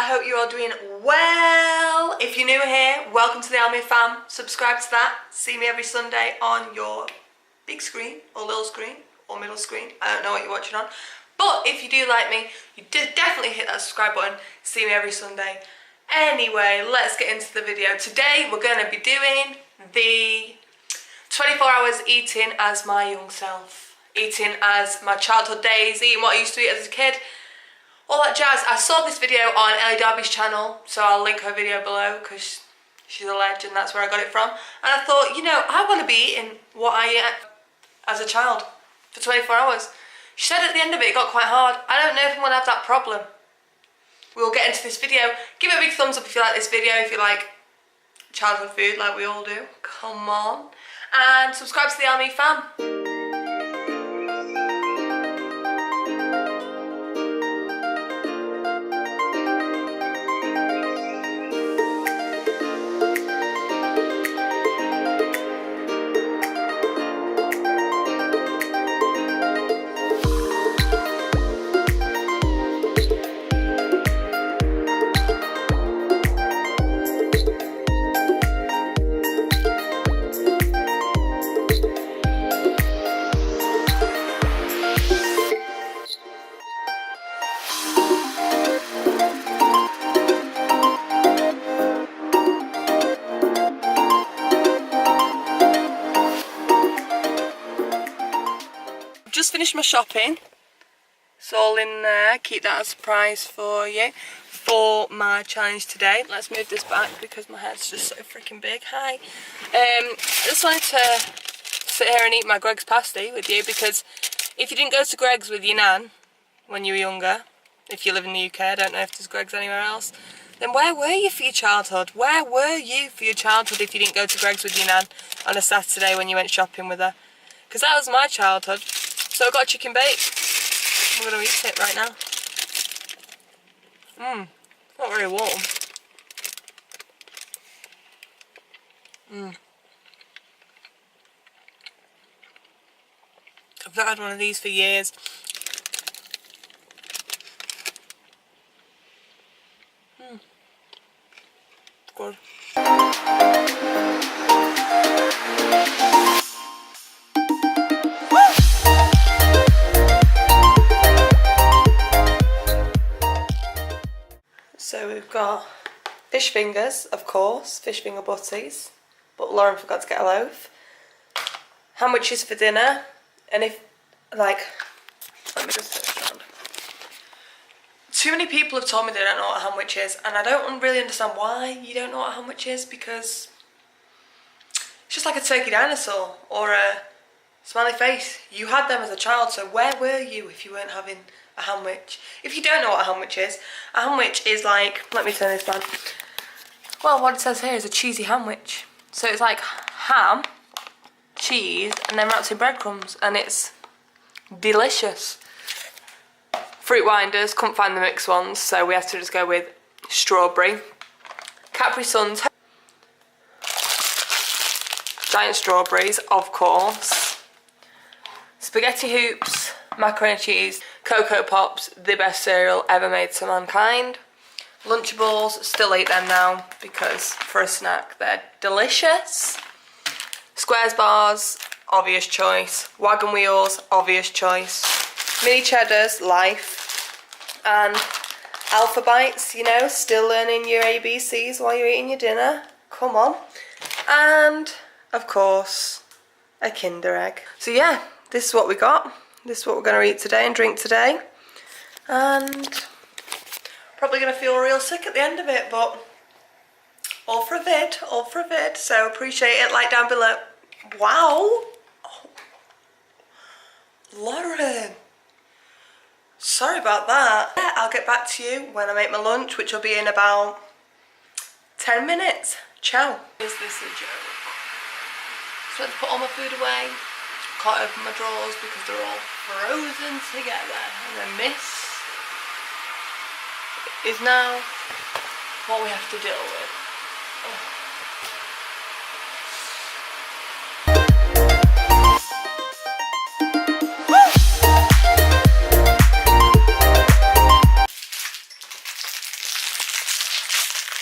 hope you're all doing well. If you're new here, welcome to the Army fam. Subscribe to that. See me every Sunday on your big screen or little screen or middle screen. I don't know what you're watching on. But if you do like me, you definitely hit that subscribe button. See me every Sunday. Anyway, let's get into the video. Today we're going to be doing the 24 hours eating as my young self. Eating as my childhood days, eating what I used to eat as a kid. All that jazz. I saw this video on Ellie Darby's channel, so I'll link her video below because she's a legend, that's where I got it from. And I thought, you know, I want to be eating what I ate as a child for 24 hours. She said at the end of it, it got quite hard. I don't know if I'm going to have that problem. We'll get into this video. Give it a big thumbs up if you like this video, if you like childhood food like we all do. Come on. And subscribe to the Army fam. Just finished my shopping. It's all in there. Keep that as a surprise for you for my challenge today. Let's move this back because my head's just so freaking big. Hi. I just wanted to sit here and eat my Greggs pasty with you because if you didn't go to Greggs with your nan when you were younger, if you live in the UK, I don't know if there's Greggs anywhere else, then where were you for your childhood? Where were you for your childhood if you didn't go to Greggs with your nan on a Saturday when you went shopping with her? Because that was my childhood. So I got a chicken bake. I'm going to eat it right now. Not very warm. I've not had one of these for years. Good. So we've got fish fingers, of course, fish finger butties, but Lauren forgot to get a loaf. Sandwiches for dinner, and if, like, let me just search around. Too many people have told me they don't know what a sandwich is, and I don't really understand why you don't know what a sandwich is, because it's just like a turkey dinosaur or a smiley face. You had them as a child, so where were you if you weren't having a sandwich? If you don't know what a sandwich is like, let me turn this down. Well, what it says here is a cheesy sandwich. So it's like ham, cheese, and then wrapped in breadcrumbs, and it's delicious. Fruit winders, couldn't find the mixed ones, so we have to just go with strawberry. Capri Suns, giant strawberries, of course. Spaghetti hoops, macaroni and cheese, Cocoa Pops, the best cereal ever made to mankind. Lunchables, still eat them now because for a snack they're delicious. Squares bars, obvious choice. Wagon wheels, obvious choice. Mini cheddars, life. And Alpha Bites, you know, still learning your ABCs while you're eating your dinner. Come on. And, of course, a Kinder Egg. So yeah, this is what we got. This is what we're going to eat today and drink today. And probably going to feel real sick at the end of it, but all for a vid, all for a vid. So appreciate it, like down below. Wow. Oh. Lauren. Sorry about that. Yeah, I'll get back to you when I make my lunch, which will be in about 10 minutes. Ciao. Is this a joke? Just went to put all my food away. Can't open my drawers because they're all frozen together, and then this is now what we have to deal with. Oh.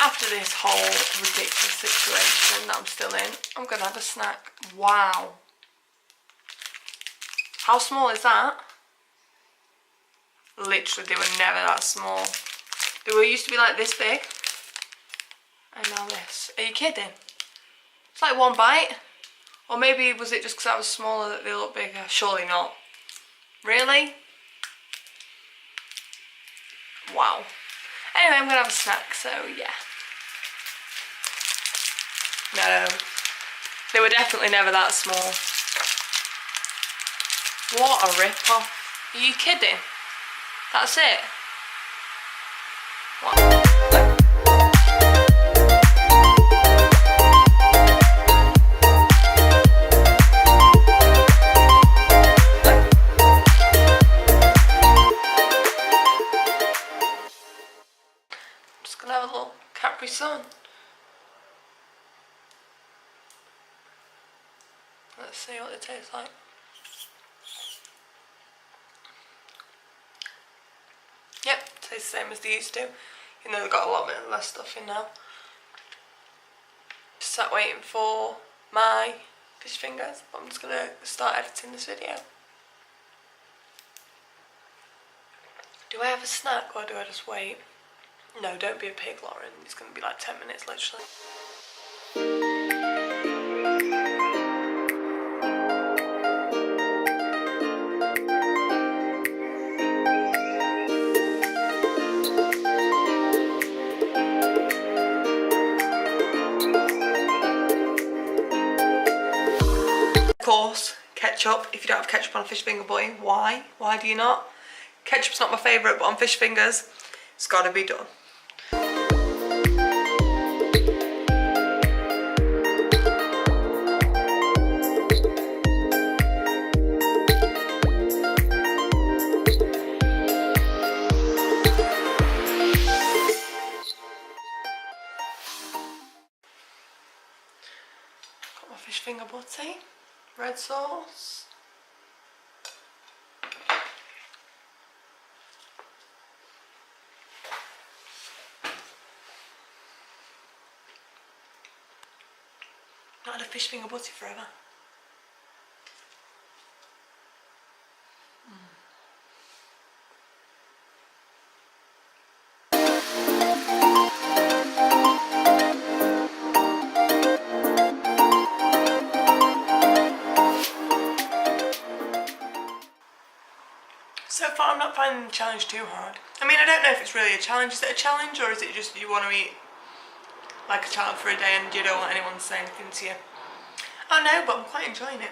After this whole ridiculous situation that I'm still in, I'm gonna have a snack. Wow. How small is that? Literally, they were never that small. They were used to be like this big. And now this. Are you kidding? It's like one bite. Or maybe was it just because I was smaller that they look bigger? Surely not. Really? Wow. Anyway, I'm gonna have a snack, so yeah. No. They were definitely never that small. What a rip-off. Are you kidding? That's it? What? Have a little Capri Sun. Let's see what it tastes like. Yep, tastes the same as they used to. You know, they've got a lot less stuff in now. Just sat waiting for my fish fingers, but I'm just gonna start editing this video. Do I have a snack or do I just wait? No, don't be a pig, Lauren. It's going to be like 10 minutes, literally. Of course, ketchup. If you don't have ketchup on a fish finger boy, why? Why do you not? Ketchup's not my favourite, but on fish fingers, it's got to be done. Got my fish finger butty, red sauce. Not had a fish finger butty forever. So far I'm not finding the challenge too hard. I mean, I don't know if it's really a challenge. Is it a challenge or is it just you want to eat like a child for a day and you don't want anyone to say anything to you? Oh no, but I'm quite enjoying it.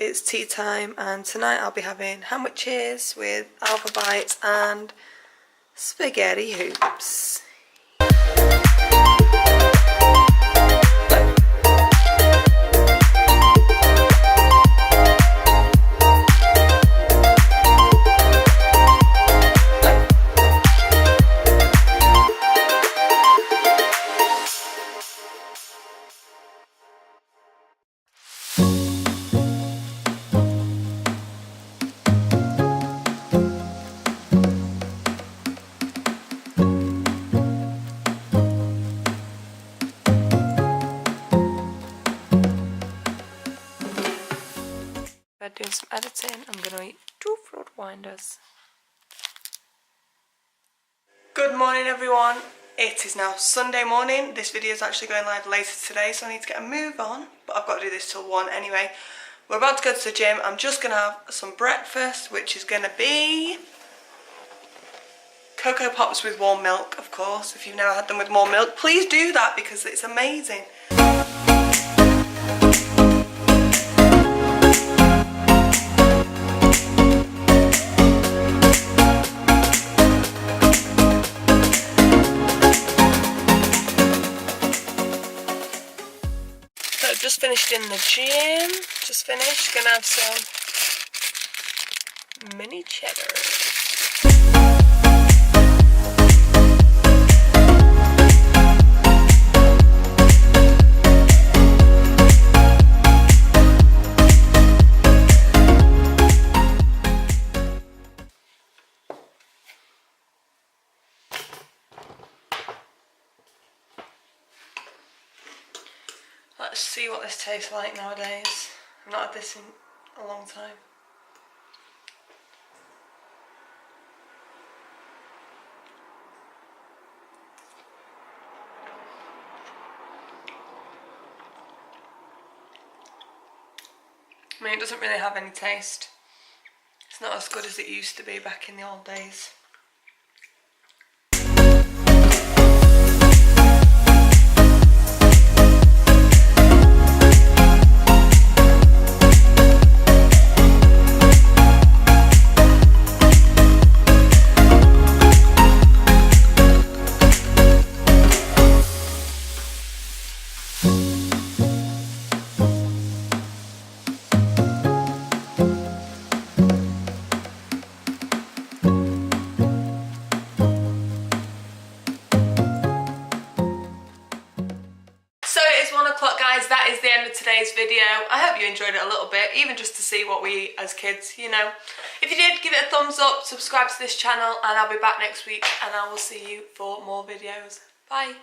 It's tea time and tonight I'll be having sandwiches with alpha bites and spaghetti hoops. Doing some editing, I'm going to eat 2 fruit winders. Good morning everyone, it is now Sunday morning. This video is actually going live later today, so I need to get a move on, but I've got to do this till 1 anyway. We're about to go to the gym. I'm just going to have some breakfast, which is going to be Cocoa Pops with warm milk, of course. If you've never had them with warm milk, please do that because it's amazing. just finished in the gym. Just finished. Gonna have some mini cheddar. Let's see what this tastes like nowadays. I've not had this in a long time. I mean, it doesn't really have any taste. It's not as good as it used to be back in the old days. Guys, that is the end of today's video. I hope you enjoyed it a little bit, even just to see what we eat as kids, you know. If you did, give it a thumbs up, subscribe to this channel, and I'll be back next week, and I will see you for more videos. Bye.